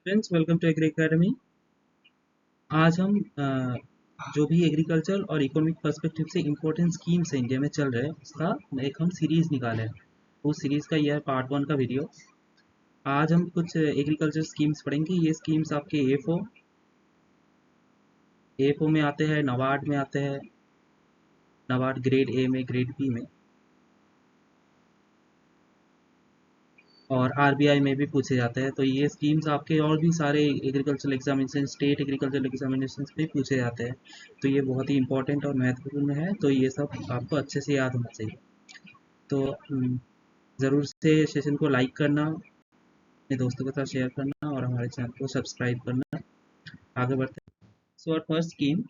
Friends, welcome to agri academy. आज हम जो भी एग्रीकल्चर और इकोनॉमिक पर्सपेक्टिव से इम्पोर्टेंट स्कीम्स इंडिया में चल रहे हैं उसका एक हम सीरीज निकाले हैं। उस सीरीज का यह है पार्ट 1 का वीडियो। आज हम कुछ एग्रीकल्चर स्कीम्स पढ़ेंगे। ये स्कीम्स आपके एफओ में आते हैं, नाबार्ड में आते हैं, नाबार्ड ग्रेड ए में, ग्रेड बी में, और आरबीआई में भी पूछे जाते हैं। तो ये स्कीम्स आपके और भी सारे agriculture examination, state agriculture examination पे पूछे जाते हैं। तो ये बहुत ही इंपॉर्टेंट और महत्वपूर्ण है, तो ये सब आपको अच्छे से याद होना चाहिए। तो ज़रूर से सेशन को लाइक करना, अपने दोस्तों के साथ शेयर करना और हमारे चैनल को सब्सक्राइब करना। आगे बढ़ते हैं। So our first scheme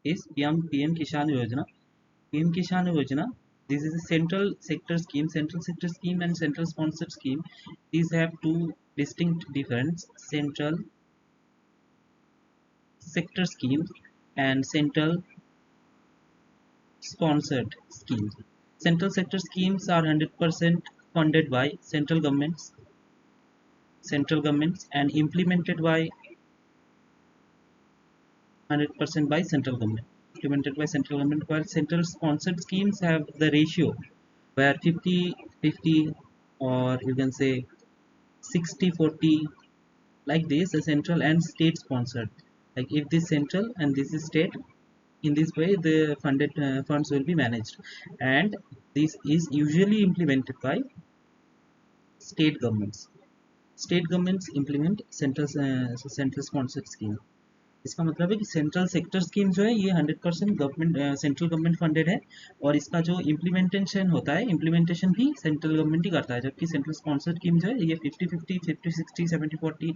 is PM Kisan Yojana. PM Kishan Yojana. This is a central sector scheme. Central sector scheme and central sponsored scheme. These have two distinct difference: central sector scheme and central sponsored schemes. Central sector schemes are 100% funded by central governments, and implemented by 100% by central government. Implemented by central government, while central sponsored schemes have the ratio where 50-50, or you can say 60-40, like this, a central and state sponsored. Like if this central and this is state, in this way the funded funds will be managed, and this is usually implemented by state governments. State governments implement central sponsored scheme. इसका मतलब है कि central sector scheme जो है ये 100% government, central government funded है, और इसका जो इम्प्लीमेंटेशन होता है, इम्प्लीमेंटेशन भी सेंट्रल गवर्नमेंट ही करता है। जबकि सेंट्रल स्पॉन्सर्ड स्कीम जो है ये 50-50, 50-60, 70-40,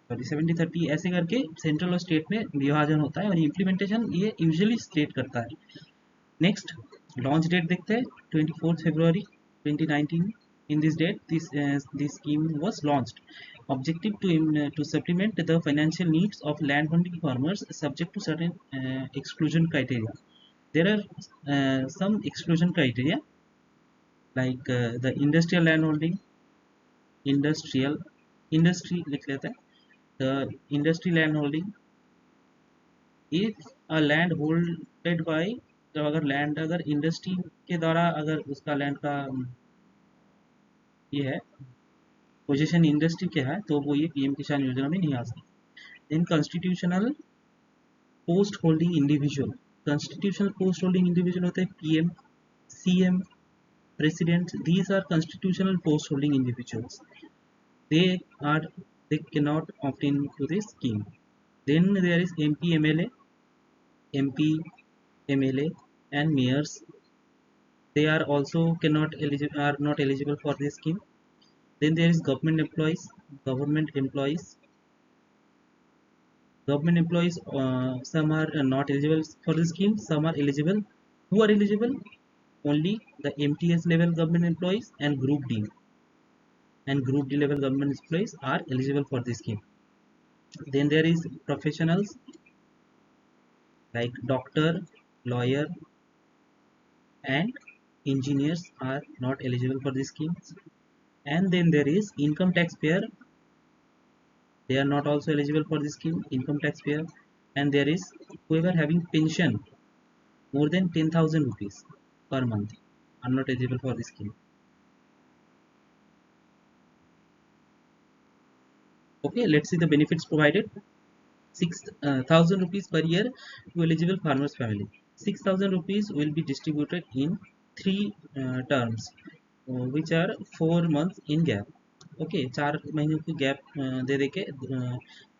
सॉरी 70-30 ऐसे करके सेंट्रल और स्टेट में विभाजन होता है, और इम्प्लीमेंटेशन ये यूजुअली स्टेट करता है। नेक्स्ट लॉन्च डेट देखते हैं, 24 February 2019. In this date, this scheme was launched. Objective to supplement the financial needs of landholding farmers subject to certain exclusion criteria. There are some exclusion criteria, like the industrial landholding, industrial industry लिख लेते हैं, the industry landholding. If a land holded by, तो अगर land अगर industry के द्वारा अगर उसका लैंड का ये है पोजीशन इंडस्ट्री के है, तो वो ये पीएम किसान योजना में नहीं आ सकती। इन constitutional post holding individual, constitutional post holding individual होते हैं PM, CM, president. These are constitutional post holding individuals. they are they cannot opt in to this scheme. Then there is MP, MLA and mayors. They are also are not eligible for this scheme. Then there is government employees. Government employees, some are not eligible for the scheme, some are eligible. Who are eligible? Only the MTS level government employees and Group D level government employees are eligible for this scheme. Then there is professionals like doctor, lawyer, and engineers are not eligible for this scheme. And then there is income taxpayer. They are not also eligible for this scheme, income taxpayer. And there is whoever having pension more than 10,000 rupees per month are not eligible for this scheme. Okay, let's see the benefits provided. 6,000 rupees per year to eligible farmers family. 6,000 rupees will be distributed in 3 terms, which are 4 months in gap. Okay, 4 महीनों की gap दे दे के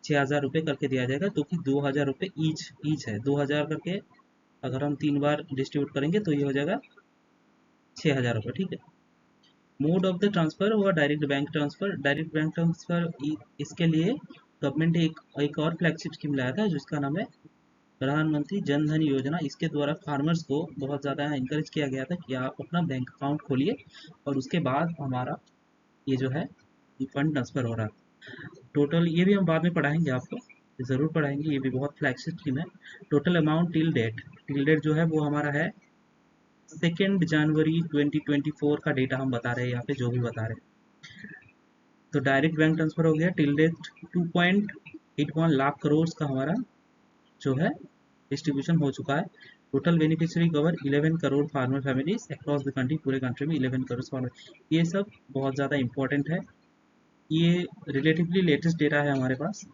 6,000 रुपये करके दिया जाएगा, तो कि 2,000 रुपये ईच है। 2,000 करके अगर हम 3 बार डिस्ट्रीब्यूट करेंगे तो ये हो जाएगा 6,000 रुपये, ठीक है। मोड ऑफ द ट्रांसफर हुआ direct bank transfer. Direct bank transfer इसके लिए गवर्नमेंट ने एक और फ्लैगशिप स्कीम लाया था जिसका नाम है प्रधानमंत्री जन धन योजना। इसके द्वारा फार्मर्स को बहुत ज़्यादा इंकरेज किया गया था कि आप अपना बैंक अकाउंट खोलिए और उसके बाद हमारा ये जो है फंड ट्रांसफर हो रहा है। टोटल ये भी हम बाद में पढ़ाएंगे, आपको ज़रूर पढ़ाएंगे, ये भी बहुत फ्लैगशिप स्कीम है। टोटल अमाउंट टिल डेट जो है वो हमारा है 2 जनवरी 2024 का डेटा हम बता रहे हैं यहाँ पे, जो भी बता रहे हैं। तो डायरेक्ट बैंक ट्रांसफर हो गया टिल डेट 2.81 लाख करोड़ का हमारा जो है डिस्ट्रीब्यूशन हो चुका है। Total beneficiary cover 11 crore farmer families across the country, पूरे कंट्री में 11 करोड़ फार्मर। ये सब बहुत ज़्यादा इंपॉर्टेंट है। ये रिलेटिवली लेटेस्ट डेटा है हमारे पास,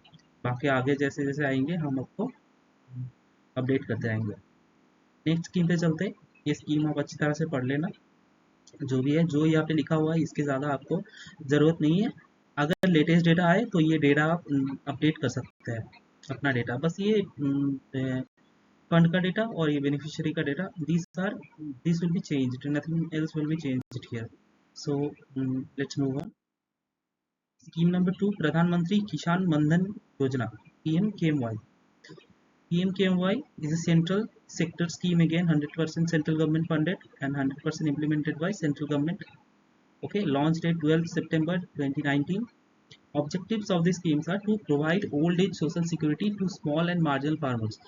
बाकी आगे जैसे जैसे आएंगे हम आपको अपडेट करते रहेंगे। नेक्स्ट स्कीम पे चलते हैं। ये स्कीम आप अच्छी तरह से पढ़ लेना, जो भी है जो यहाँ पे लिखा हुआ है इसके ज़्यादा आपको ज़रूरत नहीं है। अगर लेटेस्ट डेटा आए तो ये डेटा आप अपडेट कर सकते हैं अपना डेटा, बस ये फंड का डेटा और ये बेनिफिशियरी का data, this will be changed, nothing else will be changed here. So let's move on. Scheme number 2, प्रधानमंत्री किसान मनधन योजना, PMKMY. PMKMY is a central sector scheme, again 100% central government funded and 100% implemented by central government. Okay, launched at 12 September 2019. Objectives of the schemes are to provide old age social security to small and marginal farmers.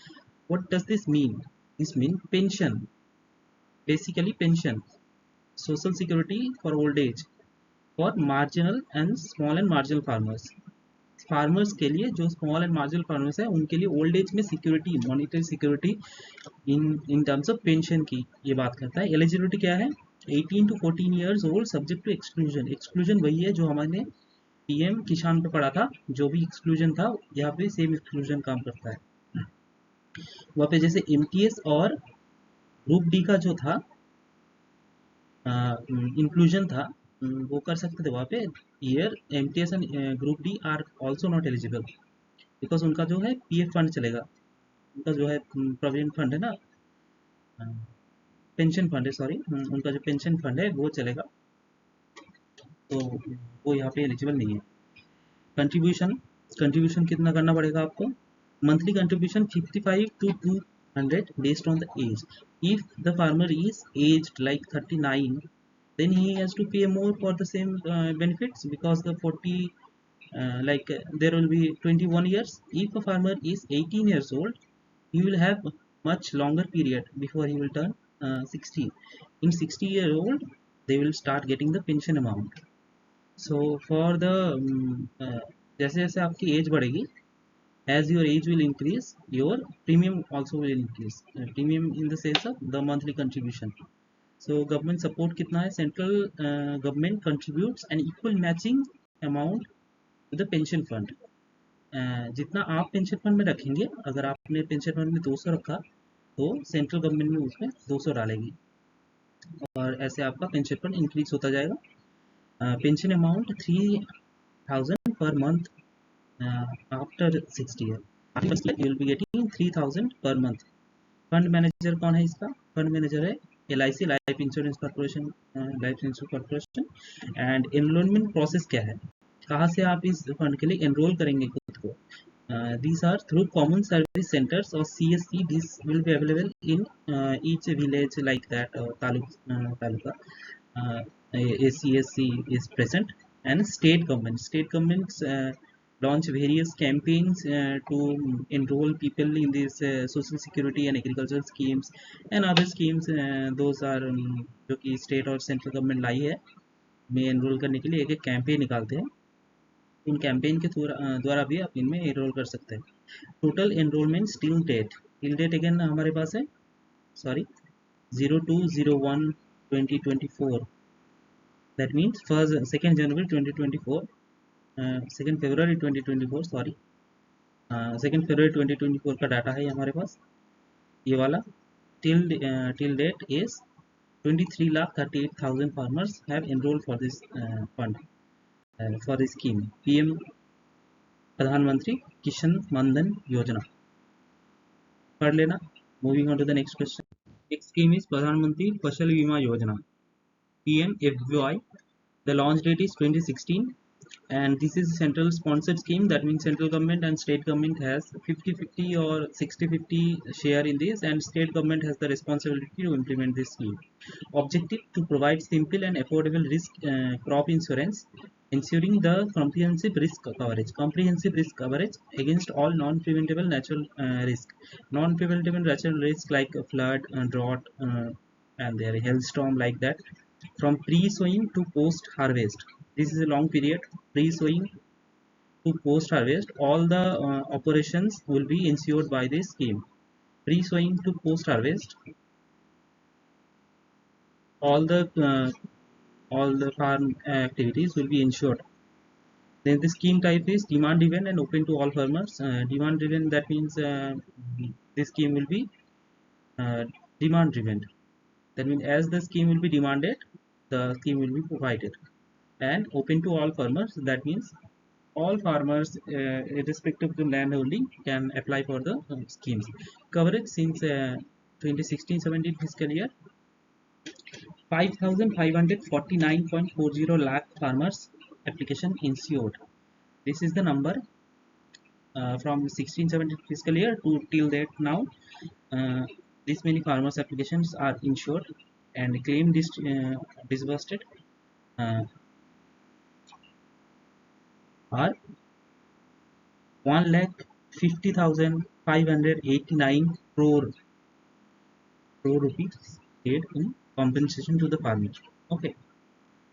What does this mean? This means pension, basically pension, social security for old age for marginal and small and marginal farmers. Farmers के लिए, जो small and marginal farmers है उनके लिए old age में security, monetary security in terms of pension की ये बात करता है। एलिजिबिलिटी क्या है? 18 to 14 years old subject to exclusion. Exclusion वही है जो हमारे PM किसान पे पढ़ा था, जो भी एक्सक्लूजन था यहाँ पे सेम एक्सक्लूजन काम करता है। वहाँ पे जैसे MTS और ग्रुप डी का जो था इंक्लूजन था, वो कर सकते थे वहाँ पे। Year MTS and group D R also not eligible, because उनका जो है PF फंड चलेगा, उनका जो है प्रोविडेंट फंड है ना, पेंशन फंड है, सॉरी, उनका जो पेंशन फंड है वो चलेगा, तो वो यहाँ पे एलिजिबल नहीं है। कंट्रीब्यूशन, कंट्रीब्यूशन कितना करना पड़ेगा आपको? Monthly contribution 55 to 200 based on the age. If the farmer is aged like 39, then he has to pay more for the same benefits, because the 40 there will be 21 years. If a farmer is 18 years old, he will have much longer period before he will turn 60. In 60-year-old, they will start getting the pension amount. So for the जैसे जैसे आपकी as बढ़ेगी, as your age will increase, your premium also will increase. Premium in the sense of the monthly contribution. So government support कितना है? Central government contributes an equal matching amount to the pension fund. जितना आप pension fund में रखेंगे, अगर आपने pension fund में 200 रखा तो सेंट्रल गवर्नमेंट में उसमें 200 डालेगी, और ऐसे आपका पेंशन फंड इंक्रीज होता जाएगा। Pension amount 3000 per month after 60 year. You will be getting 3000 per month. Fund manager कौन है इसका? फंड मैनेजर है LIC, life insurance corporation, life insurance corporation. And enrolment process क्या है, कहाँ से आप इस फंड के लिए एनरोल करेंगे खुद को? These are through common service centers or CSC. This will be available in each village like that, taluka. A CSC is present, and state governments launch various campaigns to enroll people in these social security and agricultural schemes and other schemes. Those are जो कि state और central government लाई है में enrol करने के लिए एक एक कैंपेन निकालते हैं। उन कैंपेन के द्वारा भी आप इनमें एनरोल कर सकते हैं। Total enrolment till date again हमारे पास है, sorry, 02/01/2024, that means 2nd January 2024, 2nd February 2024, sorry, 2nd February 2024 का डाटा है हमारे पास, ये वाला। Till date is 23,38,000 farmers have enrolled for this fund, for the scheme PM प्रधानमंत्री किसान मनधन योजना। पढ़ लेना। Moving on to the next question. Next scheme is Pradhanmantri Fasal बीमा योजना, PMFBY. The launch date is 2016, and this is a central sponsored scheme. That means central government and state government has 50-50 or 60-50 share in this, and state government has the responsibility to implement this scheme. Objective: to provide simple and affordable risk crop insurance, ensuring the comprehensive risk coverage against all non-preventable natural risk. Non-preventable natural risk like flood, drought, and their hailstorm like that, from pre-sowing to post-harvest. This is a long period. Pre-sowing to post-harvest, all the operations will be ensured by this scheme. Pre-sowing to post-harvest, all the farm activities will be ensured. Then the scheme type is demand driven and open to all farmers. Demand driven, that means this scheme will be uh, demand driven. That means as the scheme will be demanded, the scheme will be provided. And open to all farmers, that means all farmers, irrespective of the land holding, can apply for the schemes. Coverage since 2016-17 fiscal year, 5,549.40 lakh farmers application insured. This is the number from 16-17 fiscal year to till date now. Uh, this many farmers applications are insured and claim disbursed uh, are 1,50,589 crore rupees paid in compensation to the farmer. Okay,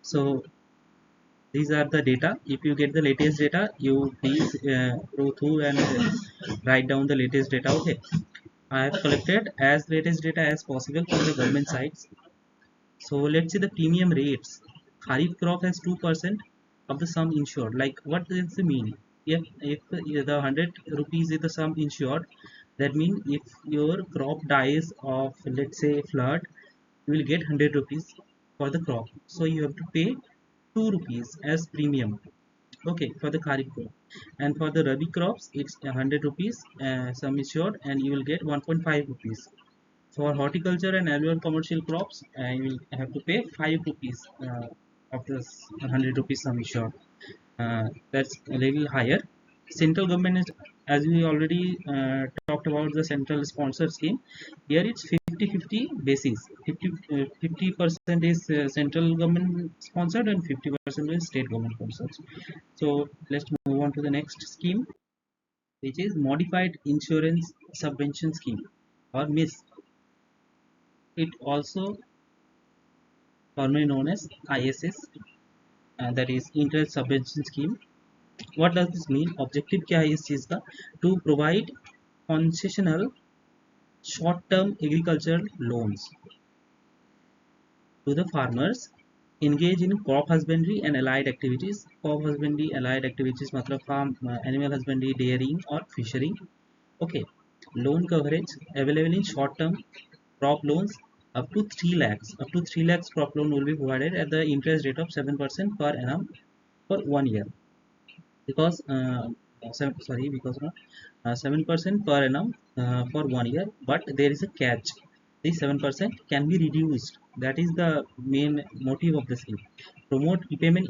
so these are the data. If you get the latest data, you please go through and write down the latest data. Okay, I have collected as latest data as possible from the government sites. So let's see the premium rates. Kharif crop has 2% of the sum insured. Like, what does it mean? If the 100 rupees is the sum insured, that means if your crop dies of, let's say, flood, you will get 100 rupees for the crop. So you have to pay 2 rupees as premium. Okay, for the kharif crop. And for the rabi crops, it's 100 rupees sum insured, and you will get 1.5 rupees. For horticulture and annual commercial crops, you will have to pay 5 rupees of this 100 rupees sum insured. That's a little higher. Central government is, as we already talked about the central sponsor scheme. Here it's 50-50 basis. 50% is central government sponsored and 50% is state government sponsored. So let's move on to the next scheme, which is Modified Insurance Subvention Scheme, or MIS. It also formerly known as ISS, that is Interest Subvention Scheme. What does this mean? Objective क्या है इस चीज का? To provide concessional short-term agricultural loans to the farmers engage in crop husbandry and allied activities. Crop husbandry, allied activities मतलब farm, animal husbandry, dairying or fishery. Okay, loan coverage available in short-term crop loans up to 3 lakhs. Up to 3 lakhs crop loan will be provided at the interest rate of 7% per annum for 1 year. Because because 7% per annum for 1 year, but there is a catch. This 7% can be reduced. That is the main motive of the scheme. Promote repayment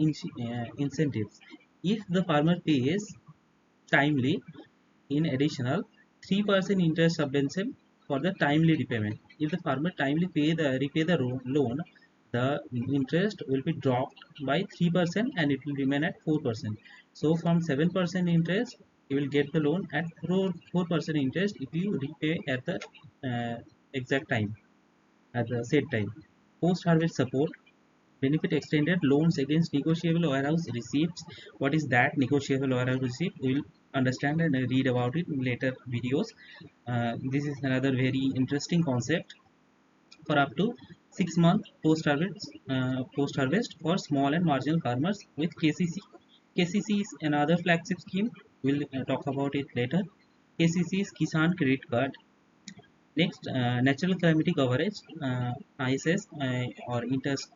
incentives. If the farmer pays timely, in additional 3% interest subvention for the timely repayment. If the farmer timely repay the loan, the interest will be dropped by 3% and it will remain at 4%. So from 7% interest, you will get the loan at 4% interest if you repay at the exact time, at the said time. Post harvest support. Benefit extended loans against negotiable warehouse receipts. What is that negotiable warehouse receipt? We will understand and read about it in later videos. This is another very interesting concept. For up to 6 months post harvest for small and marginal farmers with KCC. KCC is another flagship scheme. We'll talk about it later. KCC is Kisan Credit Card. Next, natural calamity coverage, ISS, or interest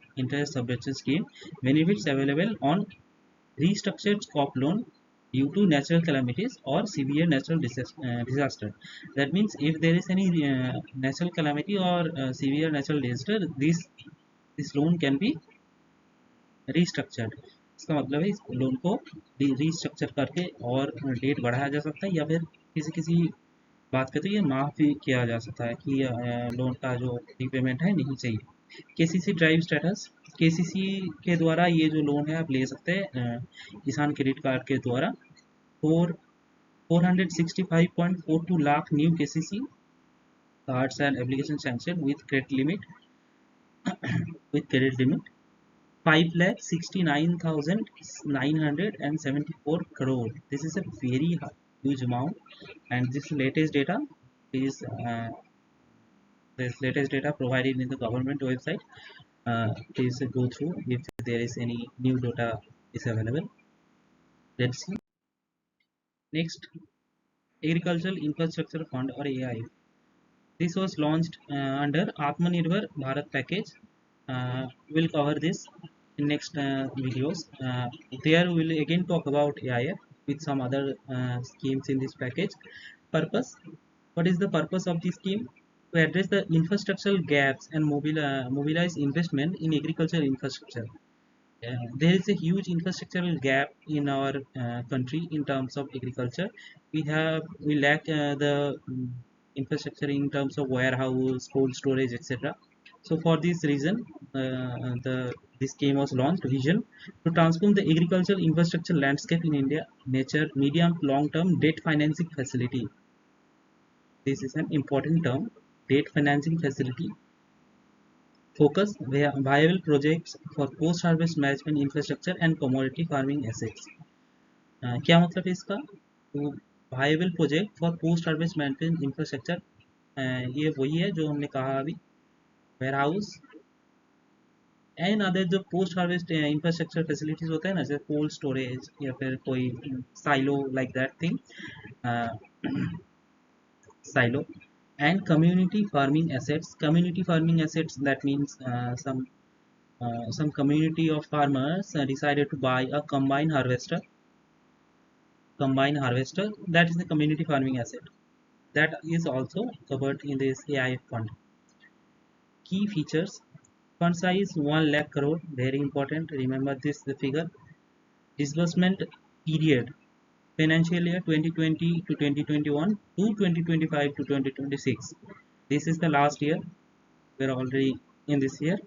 subvention scheme. Benefits available on restructured crop loan due to natural calamities or severe natural disaster. That means if there is any natural calamity or severe natural disaster, this loan can be restructured. इसका मतलब है इस loan को restructure करके और date बढ़ाया जा सकता है, या फिर किसी किसी बात करते ये माफ़ भी किया जा सकता है कि लोन का जो रीपेमेंट है नहीं चाहिए। केसीसी ड्राइव स्टेटस, केसीसी के द्वारा ये जो लोन है आप ले सकते हैं किसान क्रेडिट कार्ड के द्वारा। 465.42 lakh new KCC cards and application sanction with credit limit with credit limit 5,69,974 crore. This is a very huge amount, and is uh, this latest data provided in the government website. Please go through if there is any new data is available. Let's see. Next, Agricultural Infrastructure Fund or AI. This was launched under Atmanirbhar Bharat package. We'll cover this in next videos. There we will again talk about AIF with some other schemes in this package. Purpose. What is the purpose of this scheme? To address the infrastructural gaps and mobilize investment in agricultural infrastructure. There is a huge infrastructural gap in our country in terms of agriculture. We lack the infrastructure in terms of warehouse, cold storage, etc. So for this reason, this scheme was launched. Vision to transform the agricultural infrastructure landscape in India. Nature medium long-term debt financing facility. This is an important term. Debt financing facility. Focus viable projects for post harvest management infrastructure and commodity farming assets. क्या मतलब है इसका? तो viable project for post harvest management infrastructure, ये वही है जो हमने कहा अभी, warehouse एंड अदर जो पोस्ट हार्वेस्ट इंफ्रास्ट्रक्चर फैसिलिटीज होता है ना, जैसे कोल्ड स्टोरेज या फिर कोई silo like that thing, silo and community farming assets. Community farming assets, that means some community of farmers decided to buy a combine harvester. That is the community farming asset, that is also covered in this AIF fund. Key features: fund size 1 lakh crore, very important, remember this the figure. Disbursement period: financial year 2020 to 2021 to 2025 to 2026. This is the last year, we are already in this year.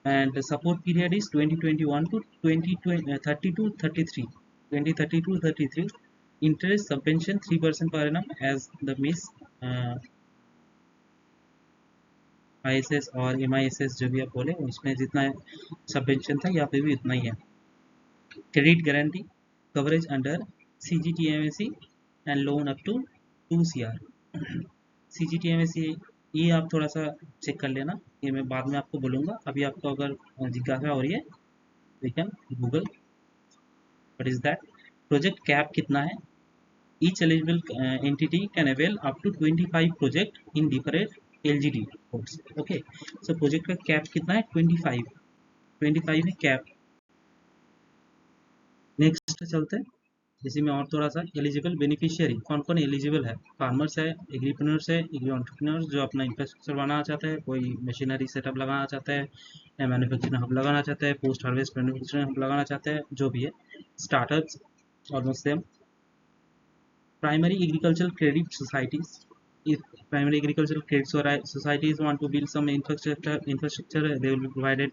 And the support period is 2021 to 2030 to 33, 2030 to 33. Interest subvention 3% per annum, as the miss ISS और MISS जो भी आप बोले उसमें जितना subvention था यहाँ पे भी उतना ही है. Credit guarantee coverage under CGTMSE and loan up to 2 CR. CGTMSE ये आप थोड़ा सा चेक कर लेना, ये मैं बाद में आपको बोलूँगा. अभी आपको अगर जिज्ञासा हो रही है we can Google what is that. Project cap कितना है? Each eligible entity can avail up to 25 project in different LGD codes. Okay, so project का कैप कितना है? 25 है कैप. नेक्स्ट चलते हैं. इसी में और थोड़ा सा एलिजिबल बेनिफिशियरी कौन कौन एलिजिबल है. फार्मर्स है, एग्रीप्रेन्योर्स है, एग्री एंटरप्रेन्योर्स जो अपना इंफ्रास्ट्रक्चर बनाना चाहता है, कोई मशीनरी सेटअप लगाना चाहता है, या मैन्युफैक्चरिंग हब लगाना चाहता है, पोस्ट हार्वेस्ट मैन्युफैक्चरिंग हब लगाना चाहता है, जो भी है. Startups almost same. Primary agricultural credit societies. If primary agricultural credit societies want to build some infrastructure, they will be provided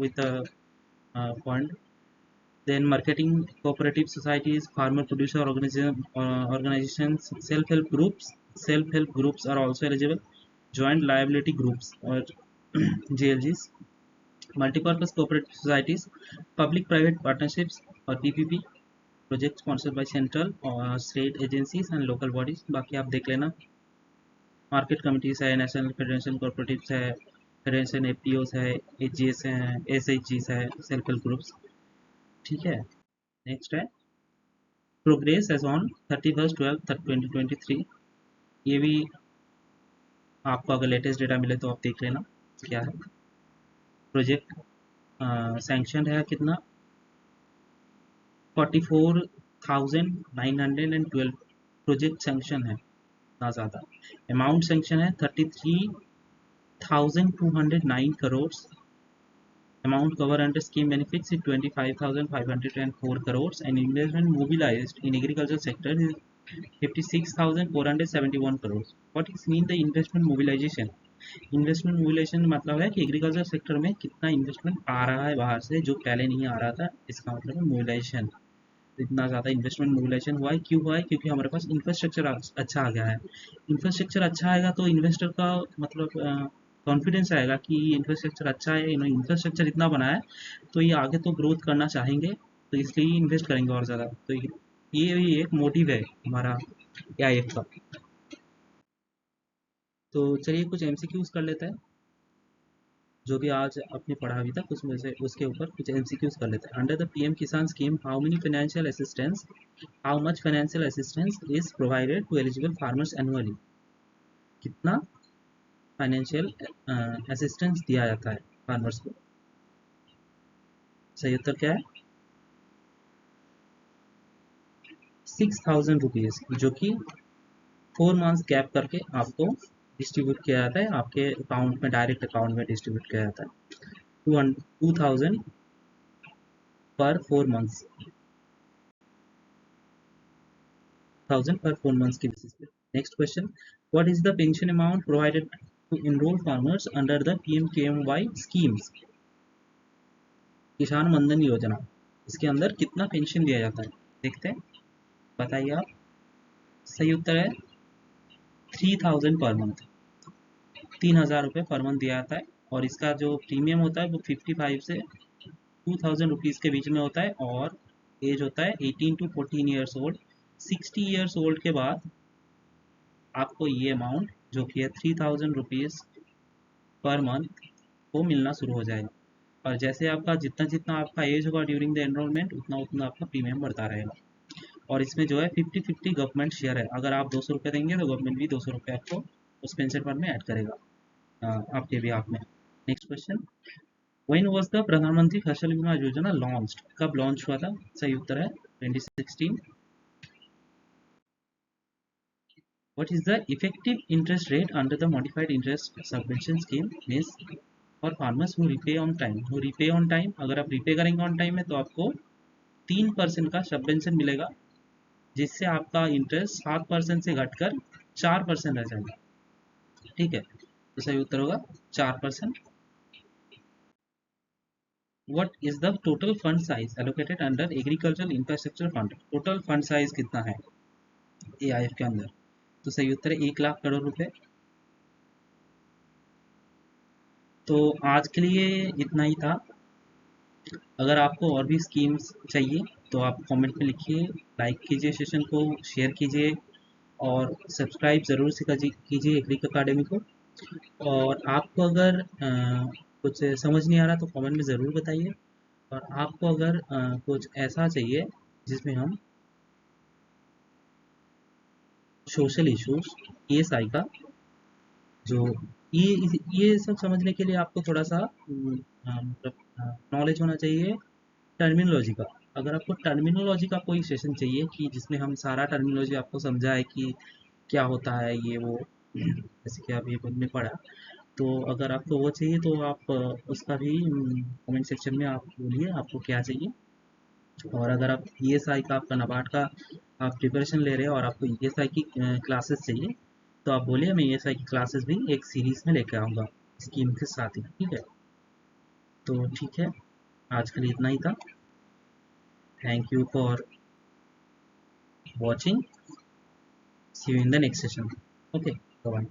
with a fund. Then marketing cooperative societies, farmer producer organizations, self-help groups are also eligible. Joint liability groups or JLGs. Multipurpose cooperative societies, public private partnerships or PPP. Project sponsored by central और state agencies and local bodies. बाकी आप देख लेना. Market committees है, national federation cooperatives है, federation FPOs है, HGS है, SHGs है, सेल्फ हेल्प ग्रुप्स. ठीक है. नेक्स्ट है प्रोग्रेस एज ऑन 31/12/2023. ये भी आपको अगर लेटेस्ट डेटा मिले तो आप देख लेना क्या है. प्रोजेक्ट सैंक्शन है कितना? 44,912 प्रोजेक्ट सैंक्शन है, ना ज़्यादा. अमाउंट सैंक्शन है 33,209 crore. Amount cover under scheme benefits 25,504 crore and investment mobilised in agriculture sector 56,471 crore. What is mean the investment mobilisation? Investment mobilisation मतलब है कि एग्रीकल्चर सेक्टर में कितना इन्वेस्टमेंट आ रहा है बाहर से जो पहले नहीं आ रहा था, इसका मतलब है मोबिलाइजेशन. इतना ज़्यादा इन्वेस्टमेंट मोबिलाइजेशन हुआ है. क्यों हुआ है? क्योंकि हमारे पास इंफ्रास्ट्रक्चर अच्छा आ गया है. इंफ्रास्ट्रक्चर अच्छा आएगा तो इन्वेस्टर का मतलब कॉन्फिडेंस आएगा कि इंफ्रास्ट्रक्चर अच्छा है, इन्होंने इंफ्रास्ट्रक्चर इतना बनाया है तो ये आगे तो ग्रोथ करना चाहेंगे, तो इसलिए इन्वेस्ट करेंगे और ज़्यादा। तो ये भी एक मोटिव है हमारा AIF का। तो चलिए कुछ MCQs कर लेते हैं, जो भी आज आपने पढ़ा अभी तक उसमें से उसके ऊपर कुछ MCQs कर लेते हैं। Under the PM Kisan scheme how many financial assistance, how much financial assistance is provided to eligible farmers annually? कितना फाइनेंशियल असिस्टेंस दिया जाता है फार्मर्स को? सही उत्तर क्या है? 6,000 रुपीज़, जो कि 4 मंथ्स गैप करके आपको डिस्ट्रीब्यूट किया जाता है, आपके अकाउंट में, डायरेक्ट अकाउंट में डिस्ट्रीब्यूट किया जाता है। 2,000 पर 4 मंथ्स, 1,000 पर 4 मंथ्स की बेसिस पे। Next question, what is the pension amount provided to enrol farmers under the PMKMY schemes? Kisan Maandhan योजना, इसके अंदर कितना पेंशन दिया जाता है? देखते हैं, बताइए आप। सही उत्तर है 3,000 पर मंथ, 3,000 रुपये पर मंथ दिया जाता है। और इसका जो प्रीमियम होता है वो 55 से 2,000 रुपीज़ के बीच में होता है, और एज होता है 18 to 14 years old. 60 years old के बाद आपको ये अमाउंट जो कि है 3,000 रुपीज़ पर मंथ वो मिलना शुरू हो जाएगा। और जैसे आपका जितना जितना आपका एज होगा ड्यूरिंग द एनरोलमेंट, उतना उतना आपका प्रीमियम बढ़ता रहेगा। और इसमें जो है 50-50 गवर्नमेंट शेयर है, अगर आप 200 रुपये देंगे तो गवर्नमेंट भी 200 रुपये आपको उस पेंशन फंड में ऐड करेगा, आपके भी आप में। Next question, when was the प्रधानमंत्री फसल बीमा योजना लॉन्च्ड? कब लॉन्च हुआ था? सही उत्तर है 2016। What is the effective interest rate under the modified interest subvention scheme means for farmers who repay on time? Who repay on time, अगर आप रिपे करेंगे ऑन टाइम में तो आपको 3% का सबवेंशन मिलेगा, जिससे आपका इंटरेस्ट 7% से घटकर 4% रह जाएगा। ठीक है, तो सही उत्तर होगा 4%। What is the total fund size allocated under agricultural infrastructure fund? Total fund size कितना है AIF के अंदर? तो सही उत्तर है 1,00,000 करोड़ रुपए। तो आज के लिए इतना ही था। अगर आपको और भी स्कीम्स चाहिए तो आप कमेंट में लिखिए, लाइक कीजिए, सेशन को शेयर कीजिए, और सब्सक्राइब ज़रूर से कीजिए एग्रीक अकाडमी को। और आपको अगर कुछ समझ नहीं आ रहा तो कमेंट में ज़रूर बताइए। और आपको अगर कुछ ऐसा चाहिए जिसमें हम सोशल इश्यूज, ESI का, जो ये सब समझने के लिए आपको थोड़ा सा मतलब नॉलेज होना चाहिए टर्मिनोलॉजी का। अगर आपको टर्मिनोलॉजी का कोई सेशन चाहिए कि जिसमें हम सारा टर्मिनोलॉजी आपको समझाए कि क्या होता है ये वो, जैसे कि आप ये में पढ़ा, तो अगर आपको वो चाहिए तो आप उसका भी कमेंट सेक्शन में आप बोलिए आपको क्या चाहिए। और अगर आप ESI का, आपका नाबार्ड का आप प्रिपरेशन ले रहे हैं और आपको ESI की क्लासेस चाहिए तो आप बोलिए, मैं ESI की क्लासेस भी एक सीरीज में लेके आऊँगा स्कीम के साथ ही। ठीक है, तो ठीक है, आज के लिए इतना ही था। Thank you for watching, see you in the next session. Okay, bye.